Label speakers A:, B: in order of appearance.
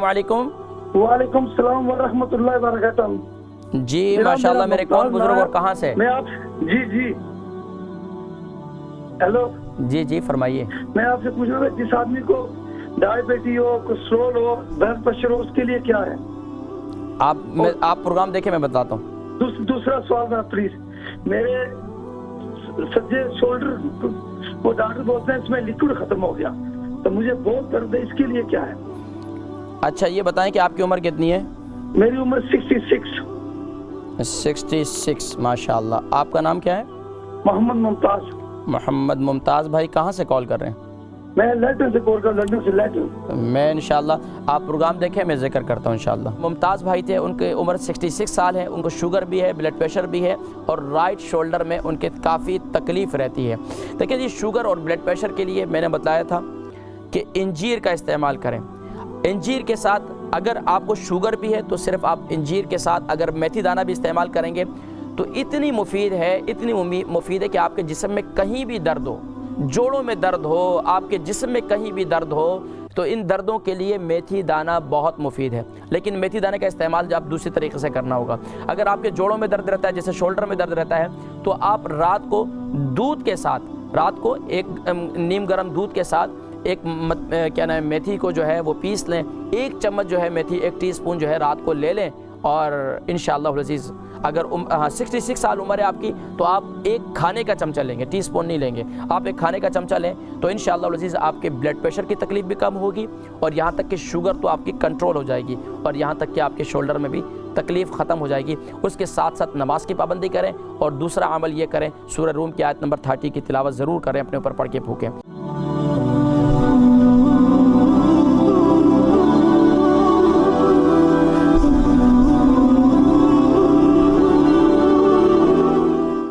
A: वालेकुम।
B: वालेकुम सलाम व रहमतुल्लाहि व बरकातहू।
A: जी माशाल्लाह, मेरे कौन बुजुर्ग और कहाँ से?
B: मैं आप जी हेलो
A: जी फरमाइए।
B: मैं आपसे पूछ रहा था, जिस आदमी को डायबिटीज हो, कोलेस्ट्रॉल हो, ब्लड प्रेशर हो, उसके लिए क्या है?
A: आप प्रोग्राम देखे, मैं बताता हूँ।
B: दूसरा सवाल था प्लीज। मेरे सज्जे शोल्डर वो डॉक्टर बोलते हैं इसमें लिक्विड खत्म हो गया, तो मुझे बहुत दर्द है, इसके लिए क्या है?
A: अच्छा ये बताएं कि आपकी उम्र कितनी है?
B: मेरी उम्र 66।
A: 66 माशाल्लाह। आपका नाम क्या है?
B: मोहम्मद मुमताज।
A: मोहम्मद मुमताज़ भाई, कहाँ से कॉल कर रहे हैं?
B: मैं लंदन से कॉल कर, लंदन से लंदन।
A: मैं इंशाल्लाह आप प्रोग्राम देखें, मैं जिक्र करता हूँ इंशाल्लाह। मुमताज़ भाई थे, उनकी उम्र 66 साल है, उनको शुगर भी है, ब्लड प्रेशर भी है और राइट शोल्डर में उनके काफ़ी तकलीफ़ रहती है। देखिए जी, शुगर और ब्लड प्रेशर के लिए मैंने बताया था कि इंजीर का इस्तेमाल करें। इंजीर के साथ अगर आपको शुगर भी है तो सिर्फ आप इंजीर के साथ अगर मेथी दाना भी इस्तेमाल करेंगे तो इतनी मुफीद है, इतनी मुफीद है कि आपके जिस्म में कहीं भी दर्द हो, जोड़ों में दर्द हो, आपके जिस्म में कहीं भी दर्द हो, तो इन दर्दों के लिए मेथी दाना बहुत मुफीद है। लेकिन मेथी दाने का इस्तेमाल आप दूसरी तरीके से करना होगा। अगर आपके जोड़ों में दर्द रहता है, जैसे शोल्डर में दर्द रहता है, तो आप रात को दूध के साथ, रात को एक नीम गर्म दूध के साथ एक क्या नाम है, मेथी को जो है वो पीस लें। 1 चम्मच जो है मेथी, 1 टीस्पून जो है रात को ले लें और इंशाअल्लाह अज़ीज़ अगर 66 साल उम्र है आपकी तो आप एक खाने का चमचा लेंगे, टीस्पून नहीं लेंगे, आप एक खाने का चमचा लें तो इंशाअल्लाह अज़ीज़ आपके ब्लड प्रेशर की तकलीफ़ भी कम होगी और यहाँ तक कि शुगर तो आपकी कंट्रोल हो जाएगी और यहाँ तक कि आपके शोल्डर में भी तकलीफ़ ख़त्म हो जाएगी। उसके साथ साथ नमाज की पाबंदी करें और दूसरा अमल ये करें, सूरह रूम की आयत नंबर 30 की तिलावत ज़रूर करें, अपने ऊपर पढ़ के फूकें।